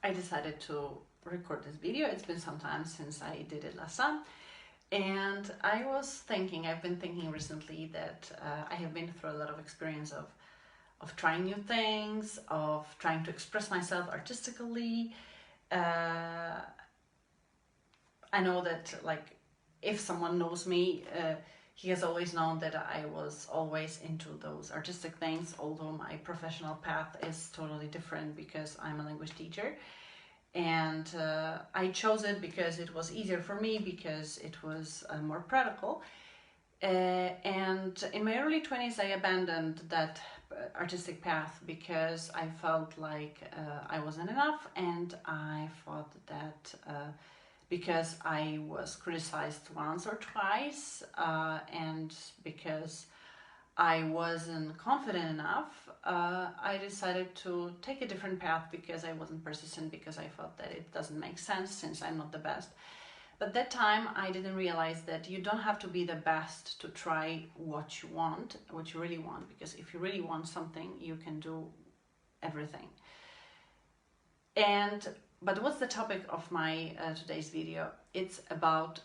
I decided to record this video. It's been some time since I did it last time. And I've been thinking recently that I have been through a lot of experience of trying new things, of trying to express myself artistically. I know that, like, if someone knows me, he has always known that I was always into those artistic things, although my professional path is totally different because I'm a language teacher. And I chose it because it was easier for me, because it was more practical. And in my early 20s, I abandoned that artistic path because I felt like I wasn't enough, and I thought that because I was criticized once or twice, and because I wasn't confident enough, I decided to take a different path because I wasn't persistent, because I thought that it doesn't make sense since I'm not the best. But that time I didn't realize that you don't have to be the best to try what you want, what you really want, because if you really want something, you can do everything. But what's the topic of my today's video? It's about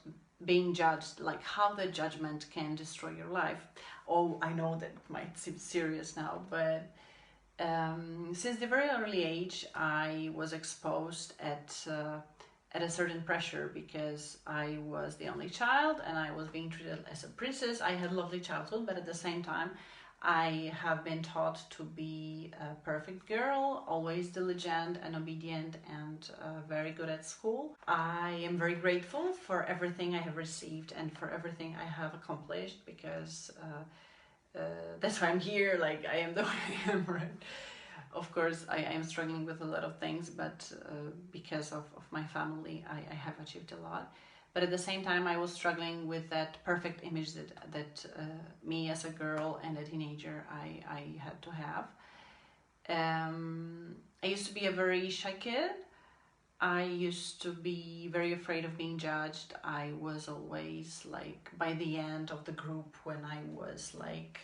being judged, like how the judgment can destroy your life. Oh, I know that might seem serious now, but since the very early age, I was exposed at a certain pressure because I was the only child and I was being treated as a princess. I had a lovely childhood, but at the same time, I have been taught to be a perfect girl, always diligent and obedient, and very good at school. I am very grateful for everything I have received and for everything I have accomplished, because that's why I'm here, like I am the way I am, right? Of course, I am struggling with a lot of things, but because of my family, I have achieved a lot. But at the same time, I was struggling with that perfect image that me as a girl and a teenager I had to have. I used to be a very shy kid. I used to be very afraid of being judged. I was always like by the end of the group when I was like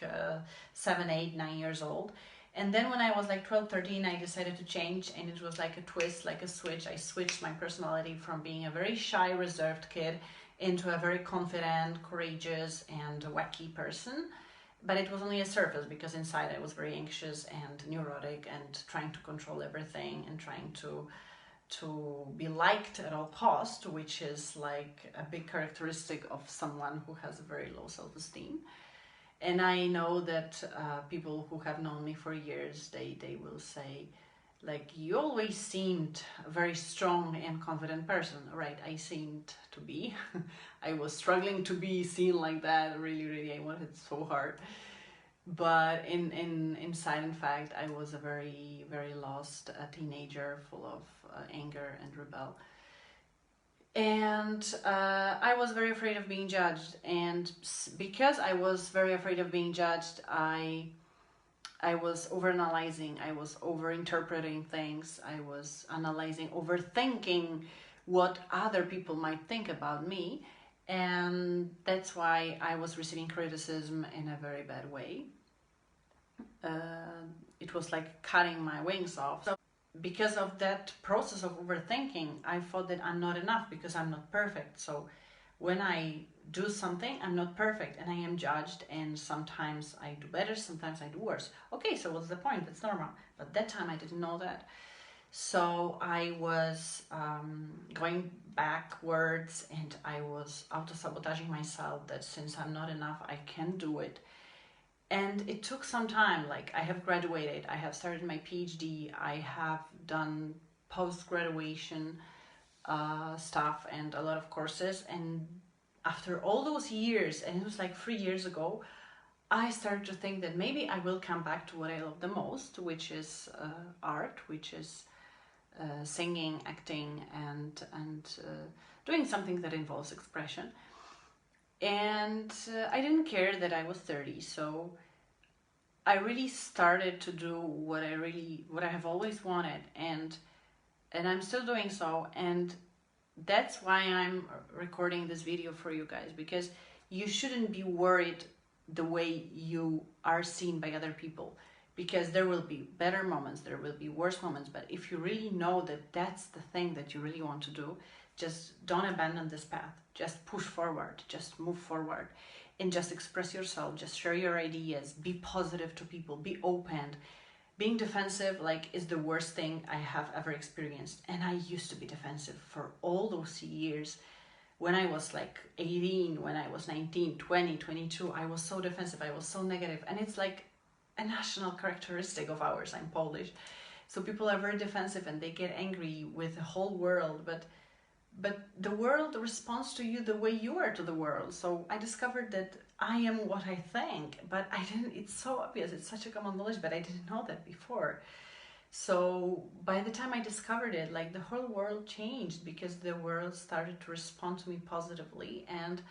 7, 8, 9 years old. And then when I was like 12, 13, I decided to change, and it was like a twist, like a switch. I switched my personality from being a very shy, reserved kid into a very confident, courageous, and wacky person. But it was only a surface, because inside I was very anxious and neurotic and trying to control everything and trying to be liked at all cost, which is like a big characteristic of someone who has a very low self-esteem. And I know that people who have known me for years, they will say, like, you always seemed a very strong and confident person. Right, I seemed to be. I was struggling to be seen like that. Really, I wanted it so hard. But inside, in fact, I was a very, very lost teenager, full of anger and rebel. And I was very afraid of being judged, and because I was very afraid of being judged, I was overanalyzing, I was overinterpreting things, I was analyzing, overthinking what other people might think about me, and that's why I was receiving criticism in a very bad way. It was like cutting my wings off. So because of that process of overthinking, I thought that I'm not enough because I'm not perfect. So when I do something, I'm not perfect and I am judged, and sometimes I do better, sometimes I do worse. Okay, so what's the point? That's normal. But that time I didn't know that. So I was going backwards, and I was auto-sabotaging myself that since I'm not enough, I can't do it. And it took some time. Like, I have graduated, I have started my PhD, I have done post-graduation stuff and a lot of courses. And after all those years, and it was like 3 years ago, I started to think that maybe I will come back to what I love the most, which is art, which is singing, acting, and doing something that involves expression. And I didn't care that I was 30, so I really started to do what I have always wanted, and I'm still doing so. And that's why I'm recording this video for you guys, because you shouldn't be worried the way you are seen by other people, because there will be better moments, there will be worse moments, but if you really know that that's the thing that you really want to do, just don't abandon this path. Just push forward, just move forward, and just express yourself, just share your ideas, be positive to people, be open. Being defensive is the worst thing I have ever experienced, and I used to be defensive for all those years. When I was 18, when I was 19, 20, 22, I was so defensive, I was so negative, and it's like a national characteristic of ours. I'm Polish, so people are very defensive and they get angry with the whole world, but the world responds to you the way you are to the world. So I discovered that I am what I think, but I didn't, it's so obvious, it's such a common knowledge, but I didn't know that before. So by the time I discovered it, the whole world changed, because the world started to respond to me positively, and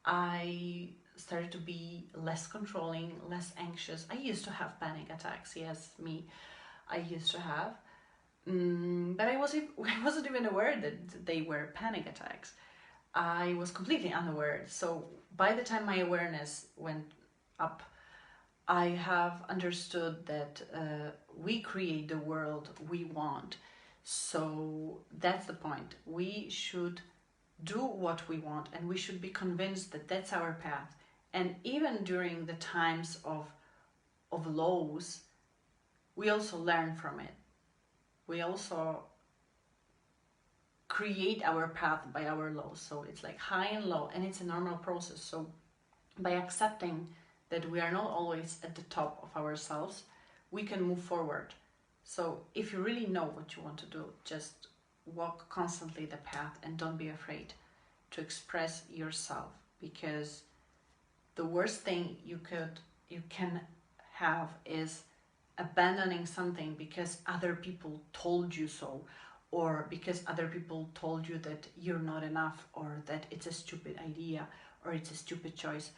I started to be less controlling, less anxious. I used to have panic attacks, yes, I used to have. But I wasn't even aware that they were panic attacks. I was completely unaware. So by the time my awareness went up, I have understood that we create the world we want. So that's the point. We should do what we want, and we should be convinced that that's our path. And even during the times of lows, we also learn from it. We also create our path by our lows. So it's high and low, and it's a normal process. So by accepting that we are not always at the top of ourselves, we can move forward. So if you really know what you want to do, just walk constantly the path, and don't be afraid to express yourself, because the worst thing you can have is abandoning something because other people told you so, or because other people told you that you're not enough, or that it's a stupid idea, or it's a stupid choice.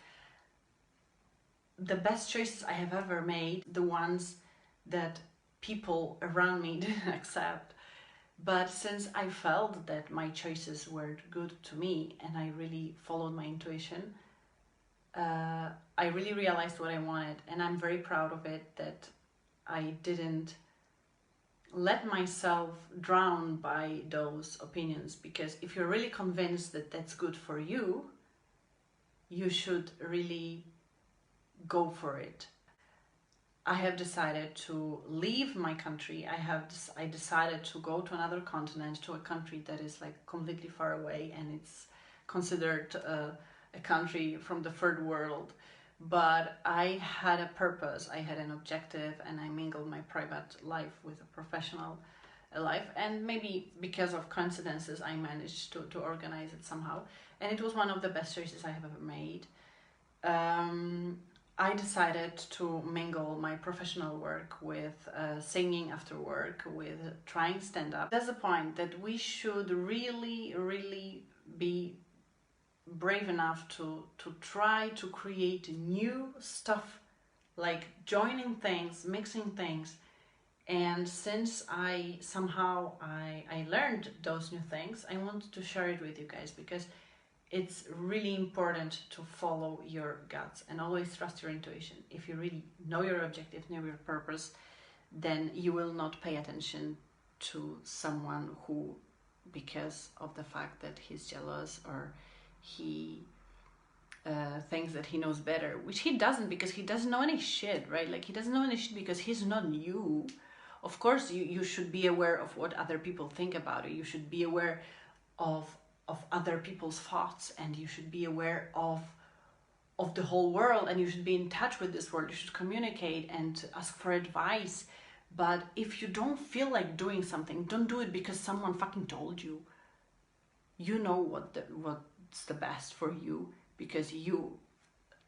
The best choices I have ever made, the ones that people around me didn't accept, but since I felt that my choices were good to me and I really followed my intuition, I really realized what I wanted, and I'm very proud of it, that I didn't let myself drown by those opinions. Because if you're really convinced that that's good for you, you should really go for it. I have decided to leave my country. I decided to go to another continent, to a country that is completely far away, and it's considered a country from the third world. But I had a purpose, I had an objective, and I mingled my private life with a professional life. And maybe because of coincidences, I managed to organize it somehow. And it was one of the best choices I have ever made. I decided to mingle my professional work with singing after work, with trying stand-up. That's the point, that we should really, really be brave enough to try to create new stuff, joining things, mixing things. And since I learned those new things, I wanted to share it with you guys, because it's really important to follow your guts and always trust your intuition. If you really know your objective, know your purpose, then you will not pay attention to someone who, because of the fact that he's jealous, or he thinks that he knows better, which he doesn't, because he doesn't know any shit, right? He doesn't know any shit because he's not you. Of course, you should be aware of what other people think about you. You should be aware of other people's thoughts, and you should be aware of the whole world, and you should be in touch with this world. You should communicate and ask for advice. But if you don't feel like doing something, don't do it because someone fucking told you. You know what's the best for you, because you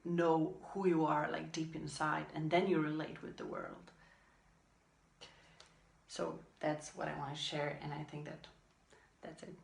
know who you are deep inside, and then you relate with the world. So that's what I want to share, and I think that's it.